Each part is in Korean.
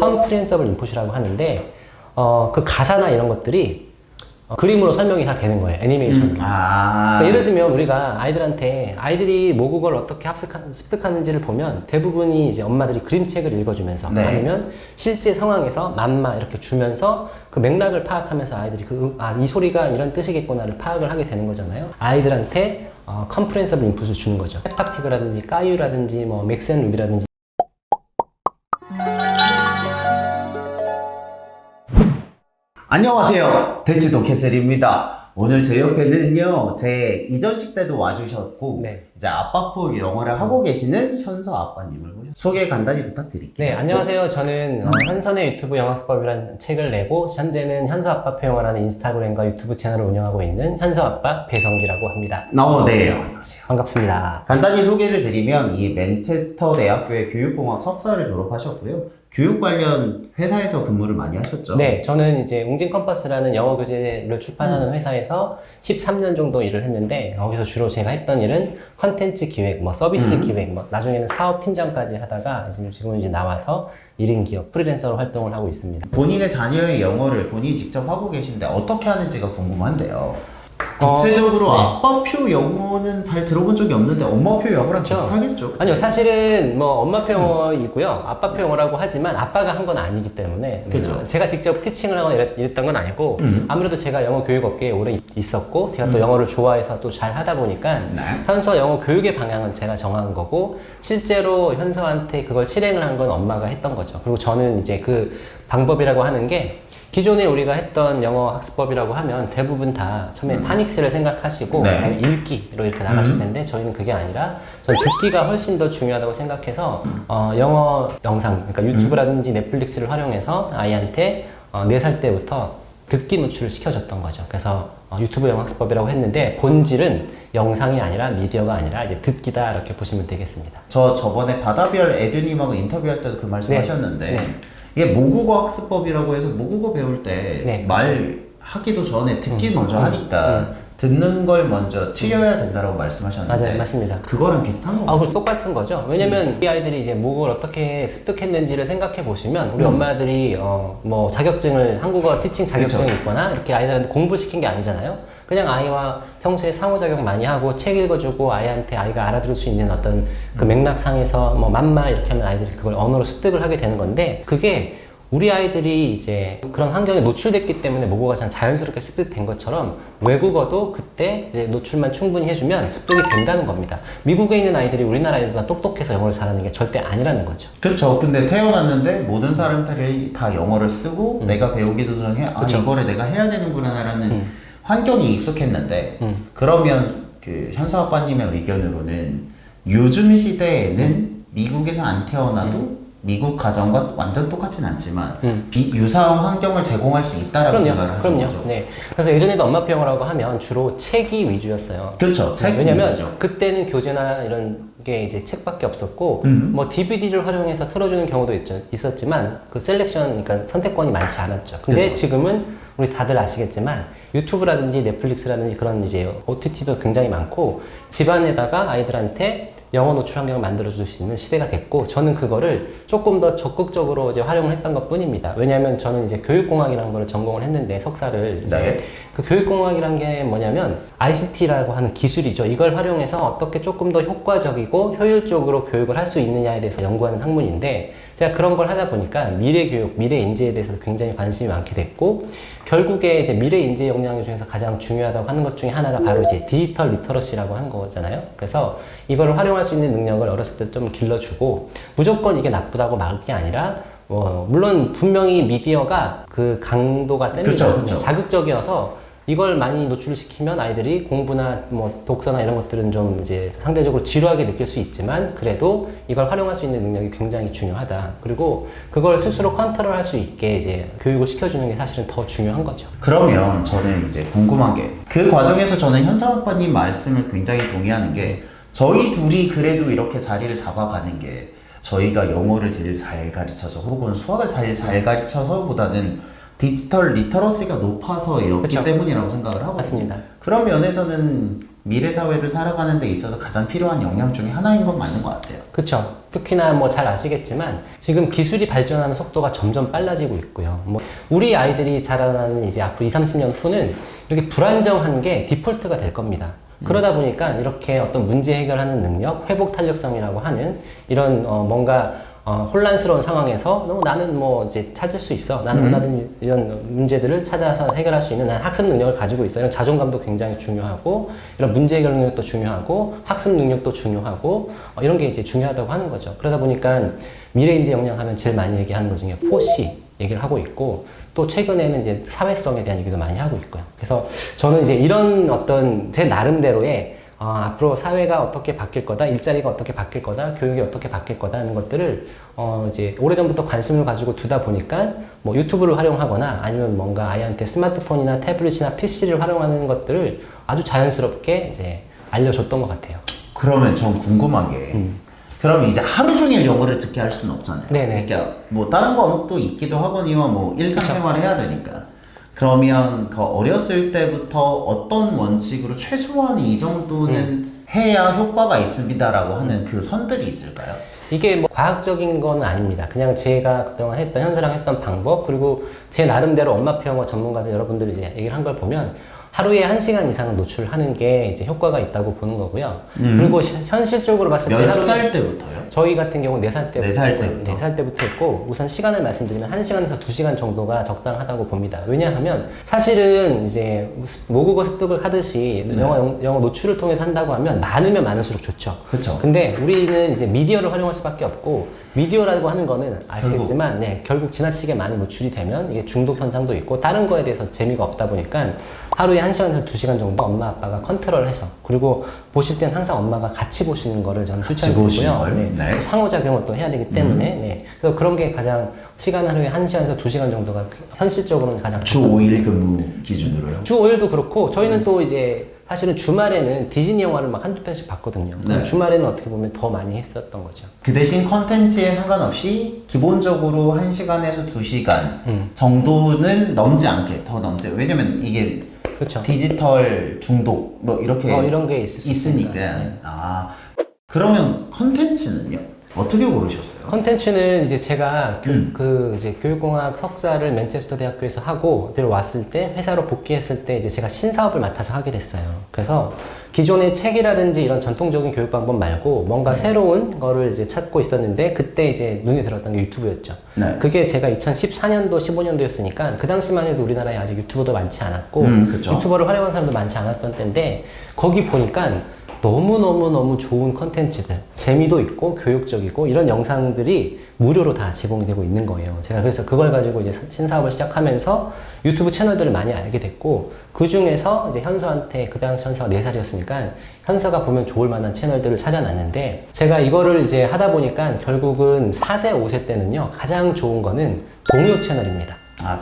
컴프리헨서블 인풋이라고 하는데 그 가사나 이런 것들이 그림으로 설명이 다 되는 거예요. 애니메이션으로. 그러니까 예를 들면 우리가 아이들한테 아이들이 모국어를 어떻게 습득하는지를 보면 대부분이 이제 엄마들이 그림책을 읽어주면서 네. 아니면 실제 상황에서 맘마 이렇게 주면서 그 맥락을 파악하면서 아이들이 이 소리가 이런 뜻이겠구나를 파악을 하게 되는 거잖아요. 아이들한테 컴프리헨서블 인풋을 주는 거죠. 페파피그라든지 까유라든지 뭐 맥스앤루비라든지 안녕하세요. 대치도 캐슬입니다. 오늘 제 옆에는요, 제 이전식 때도 와주셨고, 네. 이제 아빠포 영어를 하고 계시는 현서 아빠님을 모셨습니다. 소개 간단히 부탁드릴게요. 네, 안녕하세요. 저는 현선의 유튜브 영어학습법이라는 책을 내고 현재는 현서아빠 영어라는 인스타그램과 유튜브 채널을 운영하고 있는 현서아빠 배성기라고 합니다. 네, 안녕하세요. 반갑습니다. 간단히 소개를 드리면 이 맨체스터 대학교의 교육공학 석사를 졸업하셨고요. 교육 관련 회사에서 근무를 많이 하셨죠? 네, 저는 이제 웅진 컴퍼스라는 영어 교재를 출판하는 회사에서 13년 정도 일을 했는데 거기서 주로 제가 했던 일은 컨텐츠 기획, 뭐 서비스 기획, 뭐 나중에는 사업 팀장까지 하다가 지금은 이제 나와서 1인 기업 프리랜서로 활동을 하고 있습니다. 본인의 자녀의 영어를 본인이 직접 하고 계신데 어떻게 하는지가 궁금한데요. 구체적으로 네. 아빠표 영어는 잘 들어본 적이 없는데 엄마표 영어랑 비슷하겠죠? 아니요, 사실은 뭐 엄마표 영어이고요, 아빠표 영어라고 하지만 아빠가 한 건 아니기 때문에 그죠. 제가 직접 티칭을 하거나 이랬던 건 아니고 아무래도 제가 영어 교육 업계에 오래 있었고 제가 또 영어를 좋아해서 또 잘 하다 보니까 네. 현서 영어 교육의 방향은 제가 정한 거고 실제로 현서한테 그걸 실행을 한 건 엄마가 했던 거죠. 그리고 저는 이제 그 방법이라고 하는 게 기존에 우리가 했던 영어 학습법이라고 하면 대부분 다 처음에 파닉스를 생각하시고 네. 읽기로 이렇게 나가실 텐데 저희는 그게 아니라 저는 듣기가 훨씬 더 중요하다고 생각해서 영어 영상, 그러니까 유튜브라든지 넷플릭스를 활용해서 아이한테 4살 때부터 듣기 노출을 시켜줬던 거죠. 그래서 유튜브 영어 학습법이라고 했는데 본질은 영상이 아니라 미디어가 아니라 이제 듣기다 이렇게 보시면 되겠습니다. 저번에 바다별 에듀님하고 인터뷰할 때도 그 말씀 네. 하셨는데 네. 이게 모국어 학습법이라고 해서 모국어 배울 때 네, 말 하기도 전에 듣기 먼저 하니까 듣는 걸 먼저 튀겨야 된다고 말씀하셨는데 맞아요, 맞습니다. 그거랑 비슷한 건가요? 그거 똑같은 거죠. 왜냐면 우리 아이들이 이제 모국어를 어떻게 습득했는지를 생각해 보시면 우리 엄마들이 뭐 자격증을 한국어 티칭 자격증이 그쵸. 있거나 이렇게 아이들한테 공부를 시킨 게 아니잖아요. 그냥 아이와 평소에 상호작용 많이 하고 책 읽어주고 아이한테 아이가 알아들을 수 있는 어떤 그 맥락상에서 뭐 맘마 이렇게 하면 아이들이 그걸 언어로 습득을 하게 되는 건데 그게 우리 아이들이 이제 그런 환경에 노출됐기 때문에 모국어가 자연스럽게 습득된 것처럼 외국어도 그때 이제 노출만 충분히 해주면 습득이 된다는 겁니다. 미국에 있는 아이들이 우리나라 아이들보다 똑똑해서 영어를 잘하는 게 절대 아니라는 거죠. 그렇죠. 근데 태어났는데 모든 사람들이 다 영어를 쓰고 내가 배우기도 전에 이거를 내가 해야 되는구나라는 환경이 익숙했는데 그러면 그 현서 아빠님의 의견으로는 요즘 시대에는 미국에서 안 태어나도 미국 가정과 완전 똑같진 않지만 유사한 환경을 제공할 수 있다라고 생각을 하시는 거죠. 네. 그래서 예전에도 엄마표 영어라고 하면 주로 책이 위주였어요. 그렇죠. 책 왜냐면 위주죠. 그때는 교재나 이런 게 이제 책밖에 없었고 뭐 DVD를 활용해서 틀어주는 경우도 있었지만 그 셀렉션, 그러니까 선택권이 많지 않았죠. 근데 그렇죠. 지금은 우리 다들 아시겠지만 유튜브라든지 넷플릭스라든지 그런 이제 OTT도 굉장히 많고 집안에다가 아이들한테 영어 노출 환경을 만들어줄 수 있는 시대가 됐고 저는 그거를 조금 더 적극적으로 이제 활용을 했던 것 뿐입니다. 왜냐하면 저는 이제 교육공학이라는 걸 전공을 했는데 석사를 이제 네. 그 교육공학이라는 게 뭐냐면 ICT라고 하는 기술이죠. 이걸 활용해서 어떻게 조금 더 효과적이고 효율적으로 교육을 할 수 있느냐에 대해서 연구하는 학문인데 제가 그런 걸 하다 보니까 미래 교육, 미래 인재에 대해서 굉장히 관심이 많게 됐고 결국에 이제 미래 인재 역량 중에서 가장 중요하다고 하는 것 중에 하나가 바로 이제 디지털 리터러시라고 하는 거잖아요. 그래서 이거를 활용할 수 있는 능력을 어렸을 때 좀 길러주고 무조건 이게 나쁘다고 막을 게 아니라 물론 분명히 미디어가 그 강도가 셉니다. 그쵸. 자극적이어서 이걸 많이 노출을 시키면 아이들이 공부나 뭐 독서나 이런 것들은 좀 이제 상대적으로 지루하게 느낄 수 있지만 그래도 이걸 활용할 수 있는 능력이 굉장히 중요하다. 그리고 그걸 스스로 컨트롤할 수 있게 이제 교육을 시켜주는 게 사실은 더 중요한 거죠. 그러면 저는 이제 궁금한 게 그 과정에서 저는 현서 아빠님 말씀을 굉장히 동의하는 게 저희 둘이 그래도 이렇게 자리를 잡아가는 게 저희가 영어를 제일 잘 가르쳐서 혹은 수학을 잘 가르쳐서보다는 디지털 리터러시가 높아서였기 그쵸. 때문이라고 생각을 하고 맞습니다. 그런 면에서는 미래 사회를 살아가는 데 있어서 가장 필요한 역량 중에 하나인 건 맞는 것 같아요. 그쵸. 특히나 뭐 잘 아시겠지만 지금 기술이 발전하는 속도가 점점 빨라지고 있고요. 뭐 우리 아이들이 자라나는 이제 앞으로 20, 30년 후는 이렇게 불안정한 게 디폴트가 될 겁니다. 그러다 보니까 이렇게 어떤 문제 해결하는 능력, 회복 탄력성이라고 하는 이런 뭔가 혼란스러운 상황에서 나는 뭐 이제 찾을 수 있어. 나는 얼마든지 이런 문제들을 찾아서 해결할 수 있는 나는 학습 능력을 가지고 있어. 이런 자존감도 굉장히 중요하고 이런 문제 해결 능력도 중요하고 학습 능력도 중요하고 이런 게 이제 중요하다고 하는 거죠. 그러다 보니까 미래 인재 역량 하면 제일 많이 얘기하는 것 중에 포시 얘기를 하고 있고 또 최근에는 이제 사회성에 대한 얘기도 많이 하고 있고요. 그래서 저는 이제 이런 어떤 제 나름대로의 앞으로 사회가 어떻게 바뀔 거다, 일자리가 어떻게 바뀔 거다, 교육이 어떻게 바뀔 거다 하는 것들을 이제 오래전부터 관심을 가지고 두다 보니까 뭐 유튜브를 활용하거나 아니면 뭔가 아이한테 스마트폰이나 태블릿이나 PC를 활용하는 것들을 아주 자연스럽게 이제 알려줬던 것 같아요. 그러면 전 궁금한 게 그럼 이제 하루 종일 영어를 듣게 할 수는 없잖아요. 네네. 그러니까 뭐 다른 과목도 있기도 하거니와 뭐 일상생활을 해야 되니까. 그러면 그 어렸을 때부터 어떤 원칙으로 최소한 이 정도는 해야 효과가 있습니다라고 하는 그 선들이 있을까요? 이게 뭐 과학적인 건 아닙니다. 그냥 제가 그동안 했던, 현서랑 했던 방법, 그리고 제 나름대로 엄마표 영어 전문가들 여러분들이 이제 얘기를 한 걸 보면 하루에 1시간 이상은 노출하는 게 이제 효과가 있다고 보는 거고요. 그리고 현실적으로 봤을 때 몇 살 때부터요? 저희 같은 경우 4살 때부터, 4살 때부터. 4살 때부터 했고 우선 시간을 말씀드리면 1시간에서 2시간 정도가 적당하다고 봅니다. 왜냐하면 사실은 이제 모국어 습득을 하듯이 영어 노출을 통해서 한다고 하면 많으면 많을수록 좋죠. 그쵸. 근데 우리는 이제 미디어를 활용할 수밖에 없고 미디어라고 하는 거는 아시겠지만 결국 지나치게 많이 노출이 되면 이게 중독 현상도 있고 다른 거에 대해서 재미가 없다 보니까 하루에 1시간에서 2시간 정도 엄마 아빠가 컨트롤해서 그리고 보실 때는 항상 엄마가 같이 보시는 거를 저는 추천드리고요. 네. 상호작용을 또 해야 되기 때문에 네. 그래서 그런 게 가장 시간 하루에 1시간에서 2시간 정도가 현실적으로는 가장 주 5일 근무 기준으로요? 주 5일도 그렇고 저희는 또 이제 사실은 주말에는 디즈니 영화를 막 한두 편씩 봤거든요. 네. 주말에는 어떻게 보면 더 많이 했었던 거죠. 그 대신 컨텐츠에 상관없이 기본적으로 1시간에서 2시간 정도는 넘지 않게 더 넘지. 왜냐면 이게 그렇죠. 디지털 중독 뭐 이렇게 이런 게 있을 수 있으니까. 네. 그러면 컨텐츠는요? 어떻게 고르셨어요? 컨텐츠는 이제 제가 이제 교육공학 석사를 맨체스터 대학교에서 하고 들어왔을 때 회사로 복귀했을 때 이제 제가 신사업을 맡아서 하게 됐어요. 그래서 기존의 책이라든지 이런 전통적인 교육 방법 말고 뭔가 새로운 거를 이제 찾고 있었는데 그때 이제 눈에 들었던 게 유튜브였죠. 네. 그게 제가 2014년도, 15년도였으니까 그 당시만 해도 우리나라에 아직 유튜버도 많지 않았고 그쵸. 유튜버를 활용하는 사람도 많지 않았던 때인데 거기 보니까 너무너무 좋은 컨텐츠들, 재미도 있고 교육적이고 이런 영상들이 무료로 다 제공이 되고 있는 거예요. 제가 그래서 그걸 가지고 이제 신사업을 시작하면서 유튜브 채널들을 많이 알게 됐고 그 중에서 이제 현서한테 그 당시 현서가 4살이었으니까 현서가 보면 좋을 만한 채널들을 찾아놨는데 제가 이거를 이제 하다 보니까 결국은 4세, 5세 때는요 가장 좋은 거는 동요 채널입니다.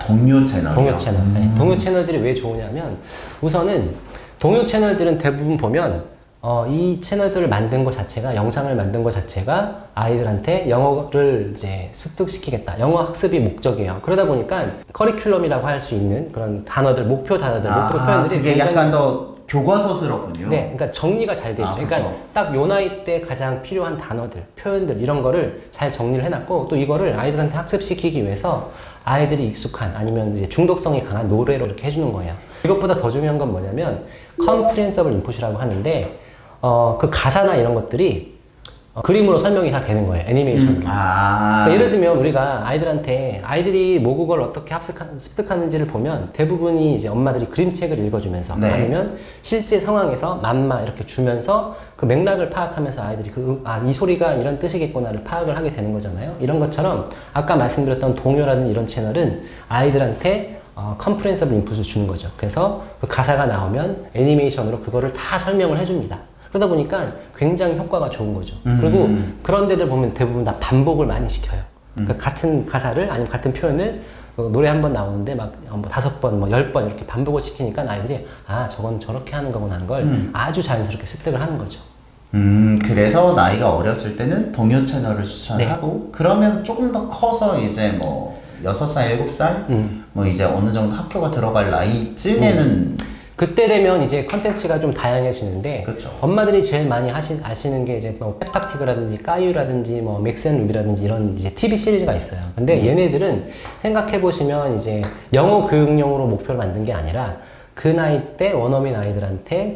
동요 채널이요? 동요 채널. 네. 동요 채널들이 왜 좋으냐면 우선은 동요 채널들은 대부분 보면 이 채널들을 만든 것 자체가 영상을 만든 것 자체가 아이들한테 영어를 이제 습득시키겠다. 영어 학습이 목적이에요. 그러다 보니까 커리큘럼이라고 할 수 있는 그런 단어들, 목표 단어들, 목표 표현들이 그게 굉장히 약간 더 교과서스럽군요. 네, 그러니까 정리가 잘 돼 있죠. 그러니까 그쵸. 딱 요 나이 때 가장 필요한 단어들, 표현들 이런 거를 잘 정리를 해놨고 또 이거를 아이들한테 학습시키기 위해서 아이들이 익숙한 아니면 이제 중독성이 강한 노래로 이렇게 해주는 거예요. 이것보다 더 중요한 건 뭐냐면 컴프리헨서블 인풋이라고 하는데 그 가사나 이런 것들이 그림으로 설명이 다 되는 거예요. 애니메이션으로. 그러니까 예를 들면 우리가 아이들한테 아이들이 모국어를 어떻게 습득하는지를 보면 대부분이 이제 엄마들이 그림책을 읽어주면서 아니면 실제 상황에서 맘마 이렇게 주면서 그 맥락을 파악하면서 아이들이 이 소리가 이런 뜻이겠구나를 파악을 하게 되는 거잖아요. 이런 것처럼 아까 말씀드렸던 동요라는 이런 채널은 아이들한테 컴프리헨서블 인풋을 주는 거죠. 그래서 그 가사가 나오면 애니메이션으로 그거를 다 설명을 해줍니다. 그러다 보니까 굉장히 효과가 좋은 거죠. 그리고 그런 데들 보면 대부분 다 반복을 많이 시켜요. 그러니까 같은 가사를 아니면 같은 표현을 노래 한 번 나오는데 막 5번, 10번 이렇게 반복을 시키니까 아이들이 저건 저렇게 하는 거구나 하는 걸 아주 자연스럽게 습득을 하는 거죠. 그래서 나이가 어렸을 때는 동요 채널을 추천하고 그러면 조금 더 커서 이제 뭐 6살, 7살 뭐 이제 어느 정도 학교가 들어갈 나이쯤에는 그때 되면 이제 컨텐츠가 좀 다양해지는데 그쵸. 엄마들이 제일 많이 아시는 게 이제 뭐 페파피그라든지 까유라든지 뭐 맥스앤루비라든지 이런 이제 TV 시리즈가 있어요. 근데 얘네들은 생각해 보시면 이제 영어 교육용으로 목표를 만든 게 아니라 그 나이 때 원어민 아이들한테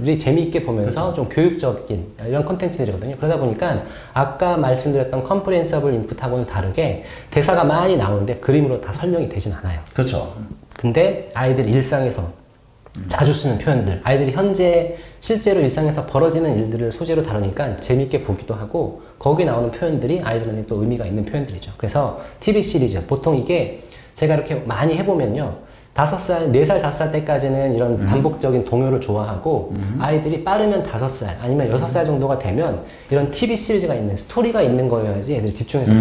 이 재미있게 보면서 좀 교육적인 이런 컨텐츠들이거든요. 그러다 보니까 아까 말씀드렸던 컴프리hensible 인풋하고는 다르게 대사가 많이 나오는데 그림으로 다 설명이 되진 않아요. 그렇죠. 근데 아이들 일상에서 자주 쓰는 표현들, 아이들이 현재 실제로 일상에서 벌어지는 일들을 소재로 다루니까 재밌게 보기도 하고 거기에 나오는 표현들이 아이들한테 또 의미가 있는 표현들이죠. 그래서 TV 시리즈, 보통 이게 제가 이렇게 많이 해보면요. 5살, 4살, 5살 때까지는 이런 반복적인 동요를 좋아하고 아이들이 빠르면 5살 아니면 6살 정도가 되면 이런 TV 시리즈가 있는 스토리가 있는 거여야지 애들이 집중해서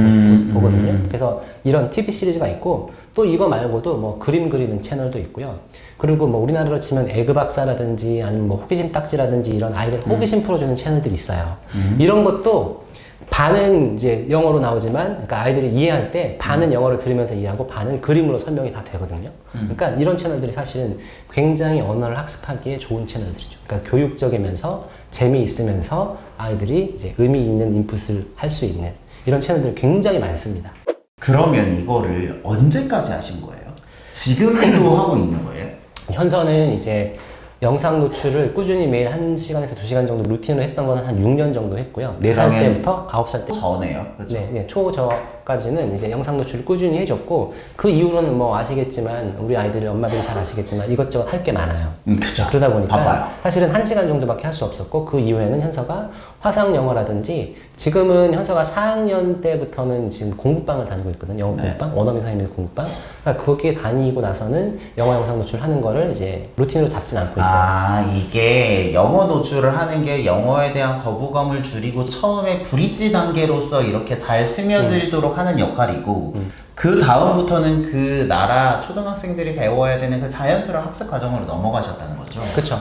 보거든요. 그래서 이런 TV 시리즈가 있고 또 이거 말고도 뭐 그림 그리는 채널도 있고요. 그리고 뭐 우리나라로 치면 에그 박사라든지 아니면 뭐 호기심 딱지라든지 이런 아이들 호기심 풀어주는 채널들이 있어요. 이런 것도 반은 이제 영어로 나오지만, 그러니까 아이들이 이해할 때 반은 영어를 들으면서 이해하고 반은 그림으로 설명이 다 되거든요. 그러니까 이런 채널들이 사실은 굉장히 언어를 학습하기에 좋은 채널들이죠. 그러니까 교육적이면서 재미있으면서 아이들이 이제 의미 있는 인풋을 할 수 있는 이런 채널들이 굉장히 많습니다. 그러면 이거를 언제까지 하신 거예요? 지금도 하고 있는 거예요? 현서는 이제 영상 노출을 꾸준히 매일 1시간에서 2시간 정도 루틴으로 했던 거는 한 6년 정도 했고요. 4살 때부터 9살 때. 전에요? 그렇죠? 네, 초저까지는 이제 영상 노출을 꾸준히 해줬고, 그 이후로는 뭐 아시겠지만, 우리 아이들이 엄마들이 잘 아시겠지만, 이것저것 할 게 많아요. 그죠. 그러다 보니까 바빠요. 사실은 1시간 정도밖에 할 수 없었고, 그 이후에는 현서가 화상 영어라든지, 지금은 현서가 4학년 때부터는 지금 공부방을 다니고 있거든요. 영어 공부방, 원어민 선생님의 공부방. 그러니까 거기에 다니고 나서는 영어 영상 노출 하는 거를 이제 루틴으로 잡진 않고 있어요. 아, 이게 영어 노출을 하는 게 영어에 대한 거부감을 줄이고 처음에 브릿지 단계로서 이렇게 잘 스며들도록 하는 역할이고 그 다음부터는 그 나라 초등학생들이 배워야 되는 그 자연스러운 학습 과정으로 넘어가셨다는 거죠? 그쵸.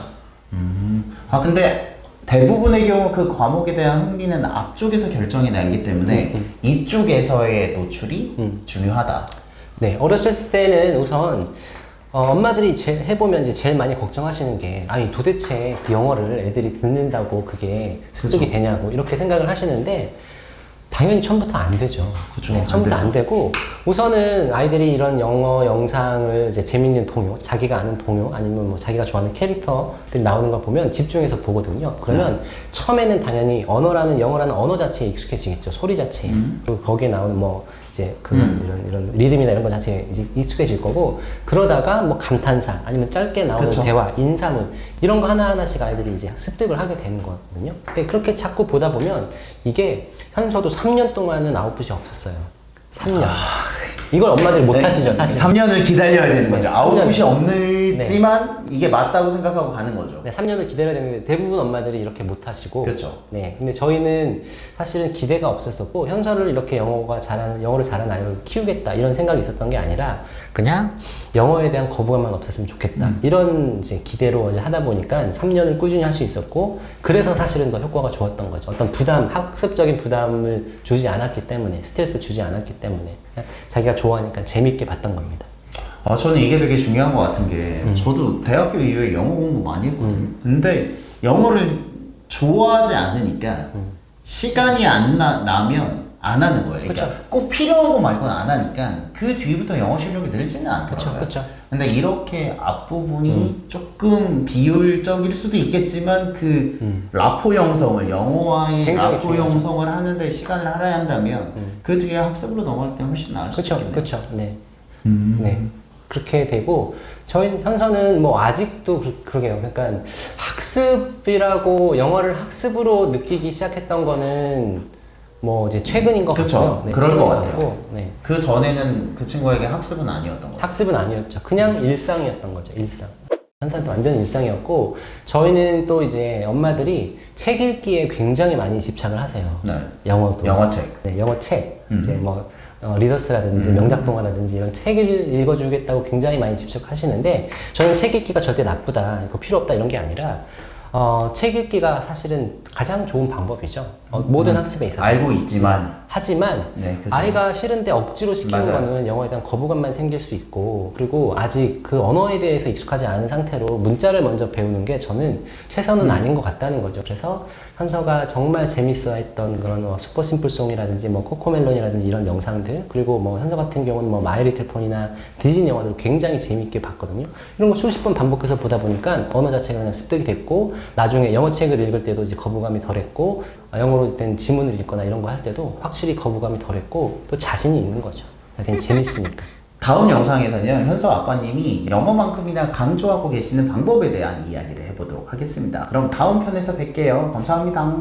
아, 근데 대부분의 경우 그 과목에 대한 흥미는 앞쪽에서 결정이 나기 때문에 이쪽에서의 노출이 중요하다. 네, 어렸을 때는 우선 엄마들이 해보면 이제 제일 많이 걱정하시는 게, 아니 도대체 그 영어를 애들이 듣는다고 그게 습득이 되냐고 이렇게 생각을 하시는데, 당연히 처음부터 안 되죠. 그쵸, 네, 안 처음부터 되죠. 안 되고, 우선은 아이들이 이런 영어 영상을 이제 재밌는 동요, 자기가 아는 동요, 아니면 뭐 자기가 좋아하는 캐릭터들이 나오는 걸 보면 집중해서 보거든요. 그러면 처음에는 당연히 영어라는 언어 자체에 익숙해지겠죠. 소리 자체에. 그리고 거기에 나오는 뭐 이제 이런 리듬이나 이런 것 자체에 이제 익숙해질 거고, 그러다가 뭐 감탄사 아니면 짧게 나오는 그쵸. 대화, 인사문 이런 거 하나하나씩 아이들이 이제 습득을 하게 되는 거거든요. 근데 그렇게 자꾸 보다 보면 이게 현서도 3년 동안은 아웃풋이 없었어요. 3년. 이걸 엄마들이 못 하시죠, 사실. 3년을 기다려야 되는 거죠. 네, 아웃풋이 3년. 없지만 이게 맞다고 생각하고 가는 거죠. 네, 3년을 기다려야 되는데 대부분 엄마들이 이렇게 못 하시고. 그렇죠. 네. 근데 저희는 사실은 기대가 없었었고, 현서를 이렇게 영어를 잘하는 아이를 키우겠다 이런 생각이 있었던 게 아니라 그냥 영어에 대한 거부감만 없었으면 좋겠다. 이런 이제 기대로 이제 하다 보니까 3년을 꾸준히 할 수 있었고, 그래서 사실은 더 효과가 좋았던 거죠. 어떤 학습적인 부담을 주지 않았기 때문에, 스트레스를 주지 않았기 때문에 그냥 자기가 좋아하니까 재밌게 봤던 겁니다. 아, 저는 이게 되게 중요한 것 같은 게 저도 대학교 이후에 영어 공부 많이 했거든요. 근데 영어를 좋아하지 않으니까 시간이 안 나면 안 하는 거예요. 그러니까 그쵸. 꼭 필요한 거 말고는 안 하니까 그 뒤부터 영어 실력이 늘지는 않더라고요. 그쵸. 근데 이렇게 앞부분이 조금 비효율적일 수도 있겠지만 그 라포 형성을 영어와의 굉장히 라포 중요하죠. 형성을 하는데 시간을 할애야 한다면 그 뒤에 학습으로 넘어갈 때 훨씬 나을 수 있겠네요. 그렇죠. 네. 네. 그렇게 되고, 저희 현서는 뭐 아직도 그러게요. 그러니까 학습이라고 영어를 학습으로 느끼기 시작했던 거는 뭐 이제 최근인 것 그쵸. 같고요. 네, 그럴 것 최근인 같아요. 같고, 네. 그 전에는 그 친구에게 학습은 아니었던 것 같아요. 학습은 아니었죠. 그냥 일상이었던 거죠. 일상. 현서한테 완전 일상이었고, 저희는 또 이제 엄마들이 책 읽기에 굉장히 많이 집착을 하세요. 네. 영어도. 영어책. 네, 영어책. 이제 뭐 리더스라든지 명작동화라든지 이런 책을 읽어주겠다고 굉장히 많이 집착하시는데, 저는 책 읽기가 절대 나쁘다, 이거 필요 없다 이런 게 아니라 책 읽기가 사실은 가장 좋은 방법이죠. 모든 학습에 있어서. 알고 있지만 하지만 네, 그죠. 아이가 싫은데 억지로 시키는 맞아요. 거는 영어에 대한 거부감만 생길 수 있고, 그리고 아직 그 언어에 대해서 익숙하지 않은 상태로 문자를 먼저 배우는 게 저는 최선은 아닌 것 같다는 거죠. 그래서 현서가 정말 재밌어 했던 그런 슈퍼 심플송이라든지 뭐 코코멜론이라든지 이런 영상들, 그리고 뭐 현서 같은 경우는 뭐 마이 리틀 포니나 디즈니 영화들을 굉장히 재밌게 봤거든요. 이런 거 수십 번 반복해서 보다 보니까 언어 자체가 그냥 습득이 됐고, 나중에 영어 책을 읽을 때도 이제 거부감이 덜했고, 영어로 된 지문을 읽거나 이런 거 할 때도 확실히 거부감이 덜했고, 또 자신이 있는 거죠. 그냥 재밌으니까. 다음 영상에서는요, 현서 아빠님이 영어만큼이나 강조하고 계시는 방법에 대한 이야기를 해보도록 하겠습니다. 그럼 다음 편에서 뵐게요. 감사합니다.